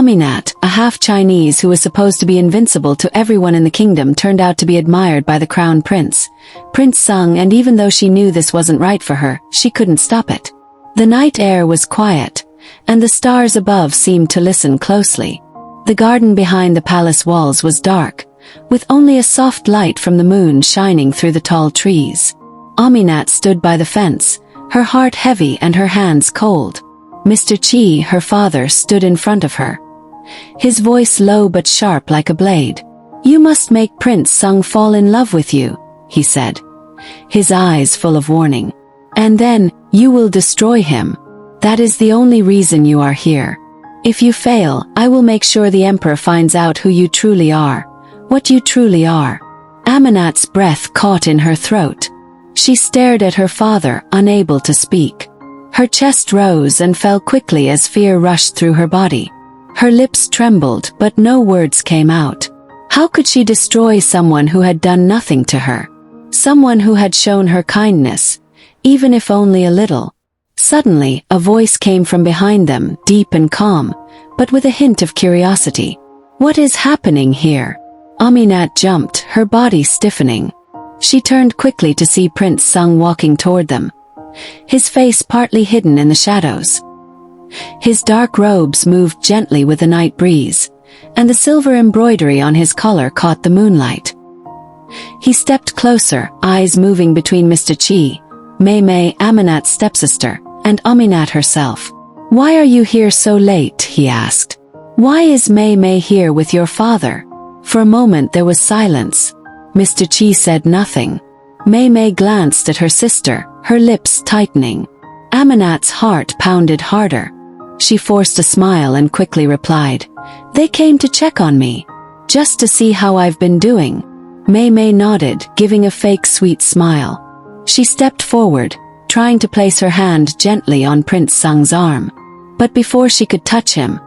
AMINAT, a half-Chinese who was supposed to be invincible to everyone in the kingdom, turned out to be admired by the crown prince, Prince Sung, and even though she knew this wasn't right for her, she couldn't stop it. The night air was quiet, and the stars above seemed to listen closely. The garden behind the palace walls was dark, with only a soft light from the moon shining through the tall trees. AMINAT stood by the fence, her heart heavy and her hands cold. Mr. Chi, her father, stood in front of her. His voice low but sharp like a blade. "You must make Prince Sung fall in love with you," he said, his eyes full of warning. "And then, you will destroy him. That is the only reason you are here. If you fail, I will make sure the emperor finds out who you truly are, what you truly are." AMINAT's breath caught in her throat. She stared at her father, unable to speak. Her chest rose and fell quickly as fear rushed through her body. Her lips trembled, but no words came out. How could she destroy someone who had done nothing to her? Someone who had shown her kindness, even if only a little. Suddenly, a voice came from behind them, deep and calm, but with a hint of curiosity. "What is happening here?" AMINAT jumped, her body stiffening. She turned quickly to see Prince Sung walking toward them, his face partly hidden in the shadows. His dark robes moved gently with the night breeze, and the silver embroidery on his collar caught the moonlight. He stepped closer, eyes moving between Mr. Chi, Mei, AMINAT's stepsister, and AMINAT herself. "Why are you here so late?" he asked. "Why is Mei here with your father?" For a moment there was silence. Mr. Chi said nothing. Mei glanced at her sister, her lips tightening. AMINAT's heart pounded harder. She forced a smile and quickly replied, "They came to check on me, just to see how I've been doing." Mei nodded, giving a fake sweet smile. She stepped forward, trying to place her hand gently on Prince Sung's arm. But before she could touch him,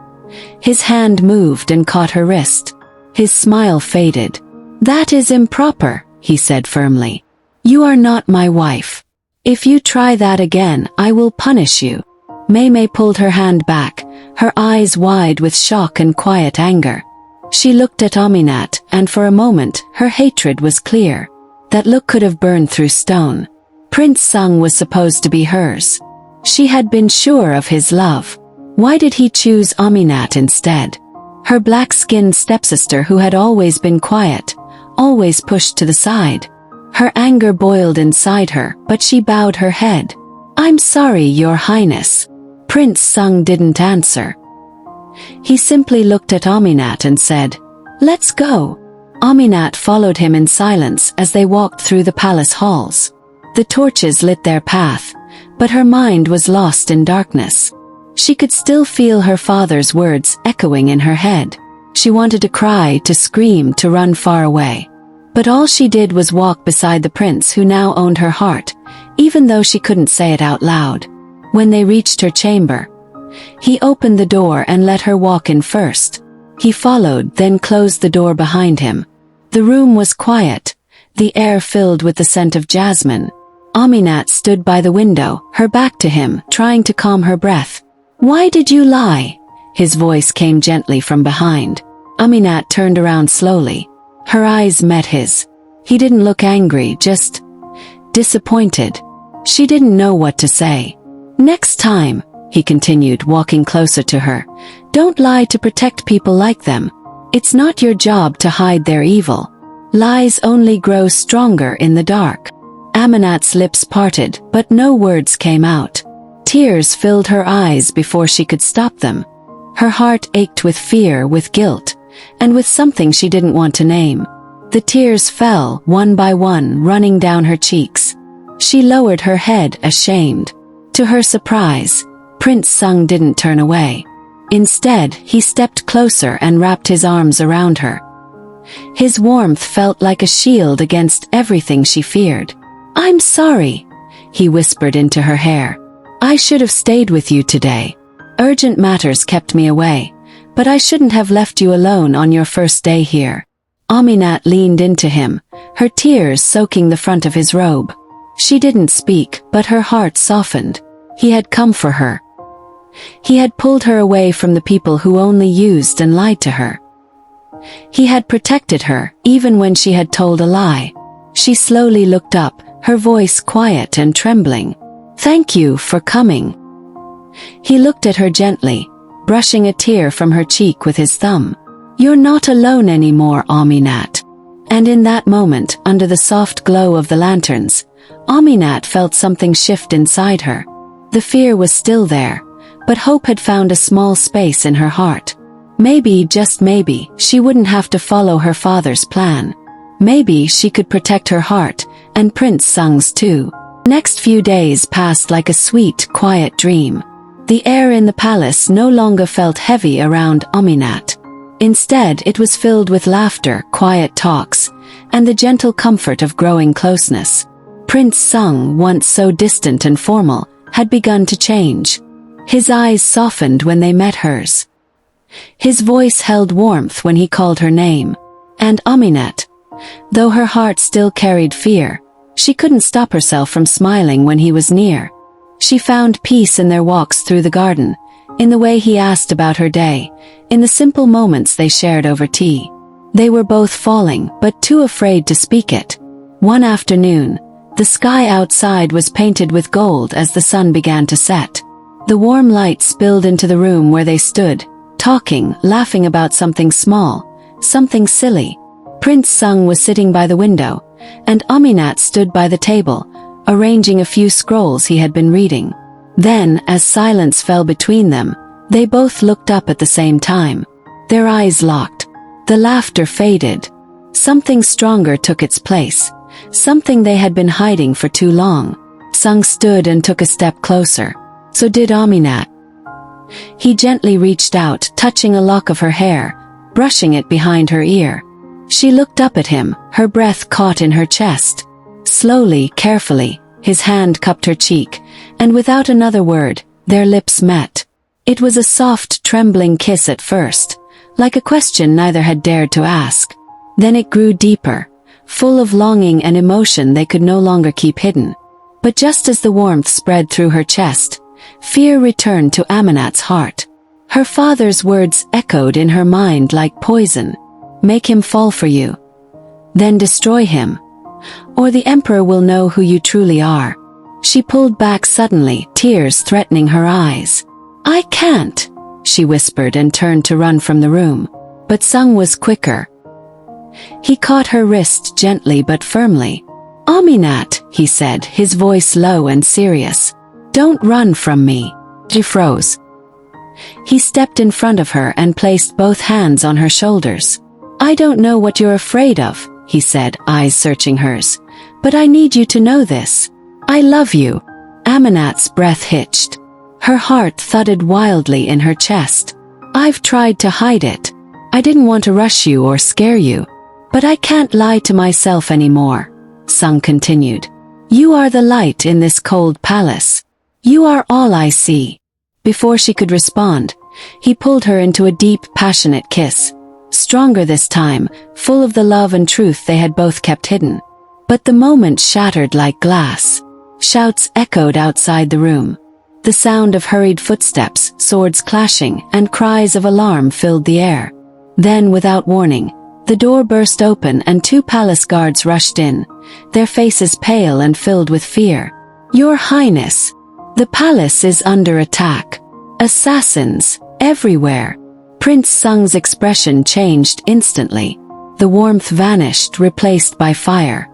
his hand moved and caught her wrist. His smile faded. "That is improper," he said firmly. "You are not my wife. If you try that again, I will punish you." Mei pulled her hand back, her eyes wide with shock and quiet anger. She looked at AMINAT, and for a moment, her hatred was clear. That look could have burned through stone. Prince Sung was supposed to be hers. She had been sure of his love. Why did he choose AMINAT instead? Her black-skinned stepsister who had always been quiet, always pushed to the side. Her anger boiled inside her, but she bowed her head. "I'm sorry, Your Highness." Prince Sung didn't answer. He simply looked at AMINAT and said, "Let's go." AMINAT followed him in silence as they walked through the palace halls. The torches lit their path, but her mind was lost in darkness. She could still feel her father's words echoing in her head. She wanted to cry, to scream, to run far away. But all she did was walk beside the prince who now owned her heart, even though she couldn't say it out loud. When they reached her chamber, he opened the door and let her walk in first. He followed, then closed the door behind him. The room was quiet, the air filled with the scent of jasmine. AMINAT stood by the window, her back to him, trying to calm her breath. "Why did you lie?" His voice came gently from behind. AMINAT turned around slowly. Her eyes met his. He didn't look angry, just disappointed. She didn't know what to say. "Next time," he continued, walking closer to her, "don't lie to protect people like them. It's not your job to hide their evil. Lies only grow stronger in the dark." AMINAT's lips parted, but no words came out. Tears filled her eyes before she could stop them. Her heart ached with fear, with guilt, and with something she didn't want to name. The tears fell, one by one, running down her cheeks. She lowered her head, ashamed. To her surprise, Prince Sung didn't turn away. Instead, he stepped closer and wrapped his arms around her. His warmth felt like a shield against everything she feared. "I'm sorry," he whispered into her hair. "I should have stayed with you today. Urgent matters kept me away, but I shouldn't have left you alone on your first day here." AMINAT leaned into him, her tears soaking the front of his robe. She didn't speak, but her heart softened. He had come for her. He had pulled her away from the people who only used and lied to her. He had protected her, even when she had told a lie. She slowly looked up, her voice quiet and trembling. "Thank you for coming." He looked at her gently, brushing a tear from her cheek with his thumb. "You're not alone anymore, AMINAT." And in that moment, under the soft glow of the lanterns, AMINAT felt something shift inside her. The fear was still there, but hope had found a small space in her heart. Maybe, just maybe, she wouldn't have to follow her father's plan. Maybe she could protect her heart, and Prince Sung's too. Next few days passed like a sweet, quiet dream. The air in the palace no longer felt heavy around AMINAT. Instead, it was filled with laughter, quiet talks, and the gentle comfort of growing closeness. Prince Sung, once so distant and formal, had begun to change. His eyes softened when they met hers. His voice held warmth when he called her name. And AMINAT, though her heart still carried fear, she couldn't stop herself from smiling when he was near. She found peace in their walks through the garden, in the way he asked about her day, in the simple moments they shared over tea. They were both falling, but too afraid to speak it. One afternoon, the sky outside was painted with gold as the sun began to set. The warm light spilled into the room where they stood, talking, laughing about something small, something silly. Prince Sung was sitting by the window, and AMINAT stood by the table, arranging a few scrolls he had been reading. Then, as silence fell between them, they both looked up at the same time. Their eyes locked. The laughter faded. Something stronger took its place, something they had been hiding for too long. Sung stood and took a step closer. So did AMINAT. He gently reached out, touching a lock of her hair, brushing it behind her ear. She looked up at him, her breath caught in her chest. Slowly, carefully, his hand cupped her cheek, and without another word, their lips met. It was a soft, trembling kiss at first, like a question neither had dared to ask. Then it grew deeper, full of longing and emotion they could no longer keep hidden. But just as the warmth spread through her chest, fear returned to AMINAT's heart. Her father's words echoed in her mind like poison. "Make him fall for you. Then destroy him. Or the emperor will know who you truly are." She pulled back suddenly, tears threatening her eyes. "I can't," she whispered and turned to run from the room. But Sung was quicker. He caught her wrist gently but firmly. "AMINAT," he said, his voice low and serious. "Don't run from me." She froze. He stepped in front of her and placed both hands on her shoulders. "I don't know what you're afraid of," he said, eyes searching hers. "But I need you to know this. I love you." AMINAT's breath hitched. Her heart thudded wildly in her chest. "I've tried to hide it. I didn't want to rush you or scare you. But I can't lie to myself anymore," Sung continued. "You are the light in this cold palace. You are all I see." Before she could respond, he pulled her into a deep, passionate kiss. Stronger this time, full of the love and truth they had both kept hidden. But the moment shattered like glass. Shouts echoed outside the room. The sound of hurried footsteps, swords clashing, and cries of alarm filled the air. Then, without warning, the door burst open and two palace guards rushed in, their faces pale and filled with fear. "Your Highness, the palace is under attack. Assassins, everywhere." Prince Sung's expression changed instantly. The warmth vanished, replaced by fire.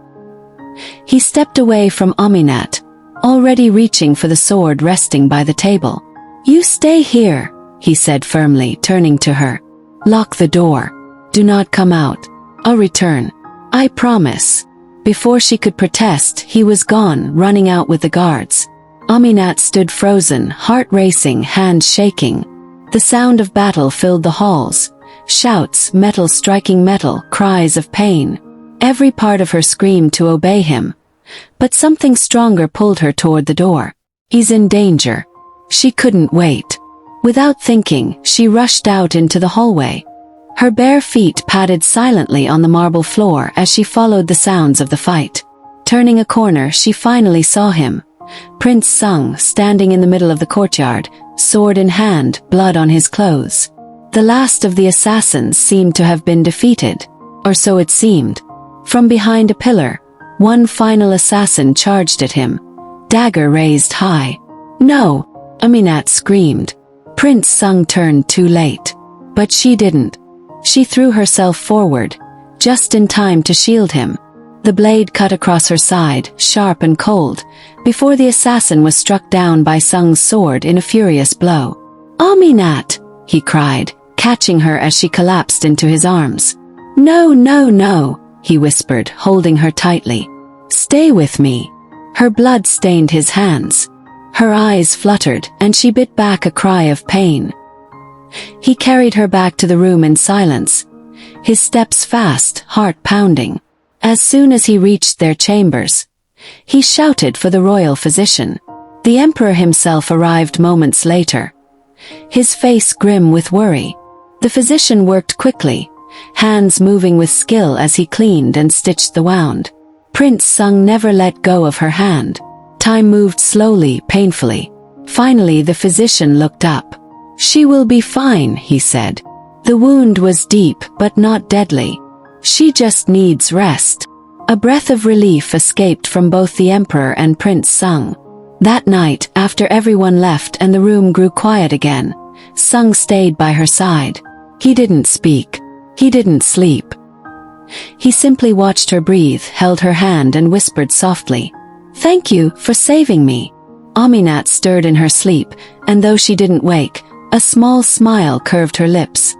He stepped away from AMINAT, already reaching for the sword resting by the table. "You stay here," he said firmly, turning to her. "Lock the door. Do not come out. I'll return. I promise." Before she could protest, he was gone, running out with the guards. AMINAT stood frozen, heart racing, hands shaking. The sound of battle filled the halls. Shouts, metal striking metal, cries of pain. Every part of her screamed to obey him. But something stronger pulled her toward the door. "He's in danger." She couldn't wait. Without thinking, she rushed out into the hallway. Her bare feet padded silently on the marble floor as she followed the sounds of the fight. Turning a corner, she finally saw him. Prince Sung, standing in the middle of the courtyard, sword in hand, blood on his clothes. The last of the assassins seemed to have been defeated, or so it seemed. From behind a pillar, one final assassin charged at him, dagger raised high. "No!" Aminat screamed. Prince Sung turned too late. But she didn't. She threw herself forward, just in time to shield him. The blade cut across her side, sharp and cold, before the assassin was struck down by Sung's sword in a furious blow. "Aminat!" he cried, catching her as she collapsed into his arms. "No, no, no," he whispered, holding her tightly. "Stay with me." Her blood stained his hands. Her eyes fluttered, and she bit back a cry of pain. He carried her back to the room in silence, his steps fast, heart pounding. As soon as he reached their chambers, he shouted for the royal physician. The emperor himself arrived moments later, his face grim with worry. The physician worked quickly, hands moving with skill as he cleaned and stitched the wound. Prince Sung never let go of her hand. Time moved slowly, painfully. Finally, the physician looked up. "She will be fine," he said. "The wound was deep but not deadly. She just needs rest." A breath of relief escaped from both the emperor and Prince Sung. That night, after everyone left and the room grew quiet again, Sung stayed by her side. He didn't speak. He didn't sleep. He simply watched her breathe, held her hand and whispered softly, "Thank you for saving me." Aminat stirred in her sleep, and though she didn't wake, a small smile curved her lips.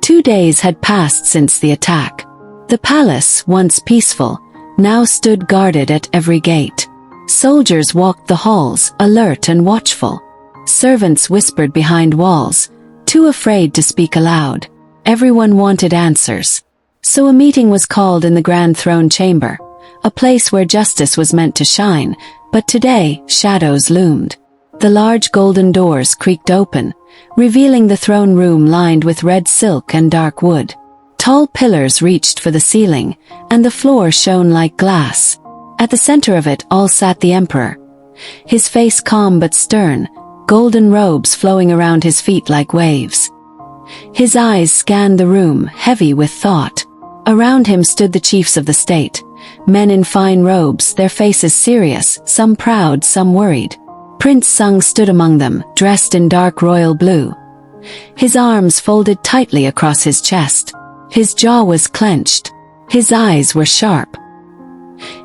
2 days had passed since the attack. The palace, once peaceful, now stood guarded at every gate. Soldiers walked the halls, alert and watchful. Servants whispered behind walls, too afraid to speak aloud. Everyone wanted answers. So a meeting was called in the Grand Throne Chamber, a place where justice was meant to shine, but today, shadows loomed. The large golden doors creaked open, revealing the throne room lined with red silk and dark wood. Tall pillars reached for the ceiling, and the floor shone like glass. At the center of it all sat the emperor, his face calm but stern, golden robes flowing around his feet like waves. His eyes scanned the room, heavy with thought. Around him stood the chiefs of the state, men in fine robes, their faces serious, some proud, some worried. Prince Sung stood among them, dressed in dark royal blue, his arms folded tightly across his chest. His jaw was clenched. His eyes were sharp.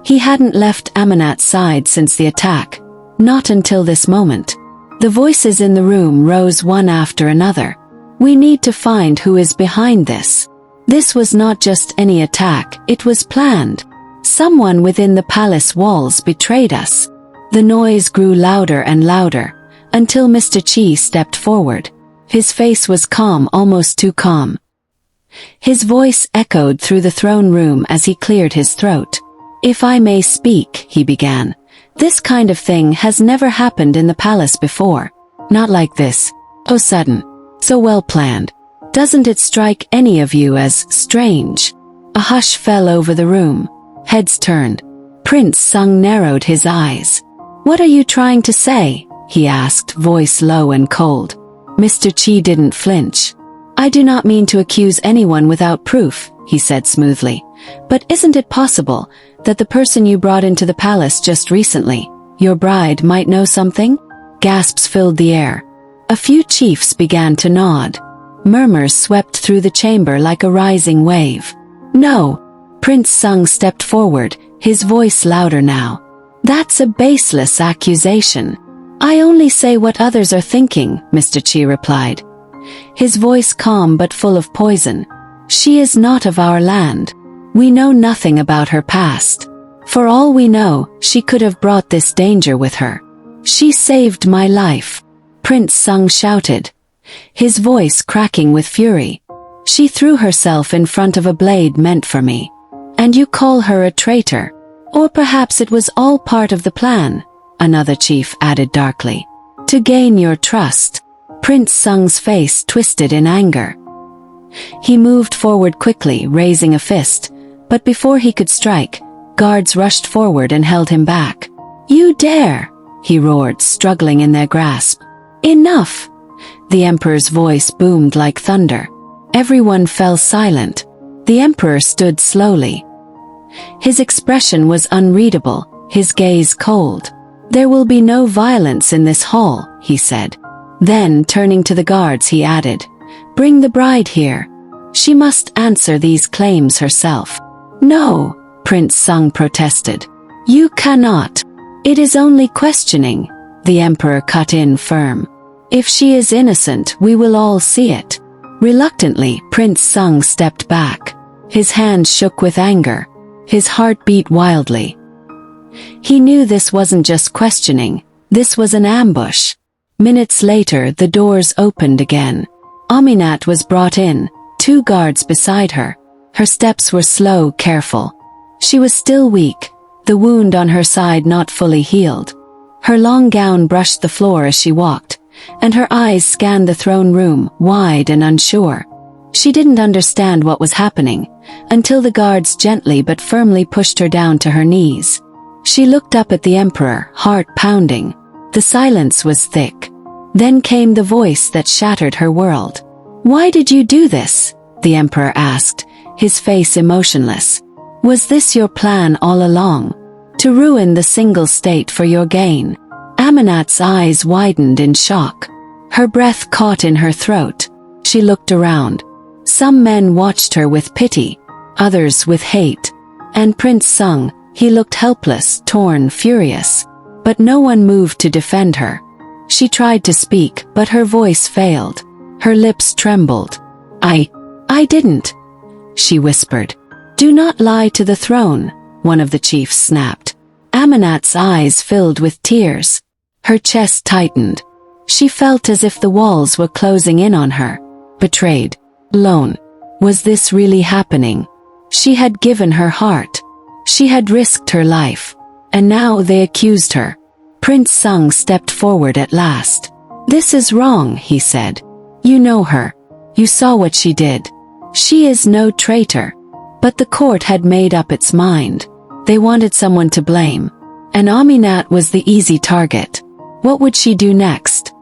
He hadn't left Aminat's side since the attack, not until this moment. The voices in the room rose one after another. "We need to find who is behind this. This was not just any attack, it was planned. Someone within the palace walls betrayed us." The noise grew louder and louder, until Mr. Chi stepped forward. His face was calm, almost too calm. His voice echoed through the throne room as he cleared his throat. "If I may speak," he began, "this kind of thing has never happened in the palace before. Not like this. So sudden. So well planned. Doesn't it strike any of you as strange?" A hush fell over the room. Heads turned. Prince Sung narrowed his eyes. "What are you trying to say?" he asked, voice low and cold. Mr. Chi didn't flinch. "I do not mean to accuse anyone without proof," he said smoothly. "But isn't it possible that the person you brought into the palace just recently, your bride, might know something?" Gasps filled the air. A few chiefs began to nod. Murmurs swept through the chamber like a rising wave. "No." Prince Sung stepped forward, his voice louder now. "That's a baseless accusation." "I only say what others are thinking," Mr. Chi replied, his voice calm but full of poison. "She is not of our land. We know nothing about her past. For all we know, she could have brought this danger with her. She saved my life," Prince Sung shouted, his voice cracking with fury. "She threw herself in front of a blade meant for me. And you call her a traitor? Or perhaps it was all part of the plan," another chief added darkly. "To gain your trust." Prince Sung's face twisted in anger. He moved forward quickly, raising a fist, but before he could strike, guards rushed forward and held him back. "You dare!" he roared, struggling in their grasp. "Enough!" The emperor's voice boomed like thunder. Everyone fell silent. The emperor stood slowly. His expression was unreadable, his gaze cold. "There will be no violence in this hall," he said. Then, turning to the guards, he added, "Bring the bride here. She must answer these claims herself." "No," Prince Sung protested. "You cannot. It is only questioning," the emperor cut in firm. "If she is innocent, we will all see it." Reluctantly, Prince Sung stepped back. His hands shook with anger. His heart beat wildly. He knew this wasn't just questioning, this was an ambush. Minutes later, the doors opened again. Aminat was brought in, 2 guards beside her. Her steps were slow, careful. She was still weak, the wound on her side not fully healed. Her long gown brushed the floor as she walked, and her eyes scanned the throne room, wide and unsure. She didn't understand what was happening, until the guards gently but firmly pushed her down to her knees. She looked up at the emperor, heart pounding. The silence was thick. Then came the voice that shattered her world. "Why did you do this?" the emperor asked, his face emotionless. "Was this your plan all along? To ruin the single state for your gain?" Aminat's eyes widened in shock. Her breath caught in her throat. She looked around. Some men watched her with pity, others with hate. And Prince Sung, he looked helpless, torn, furious. But no one moved to defend her. She tried to speak, but her voice failed. Her lips trembled. I didn't," she whispered. "Do not lie to the throne," one of the chiefs snapped. Aminat's eyes filled with tears. Her chest tightened. She felt as if the walls were closing in on her. Betrayed. Alone. Was this really happening? She had given her heart. She had risked her life. And now they accused her. Prince Sung stepped forward at last. "This is wrong," he said. "You know her. You saw what she did. She is no traitor." But the court had made up its mind. They wanted someone to blame. And Aminat was the easy target. What would she do next?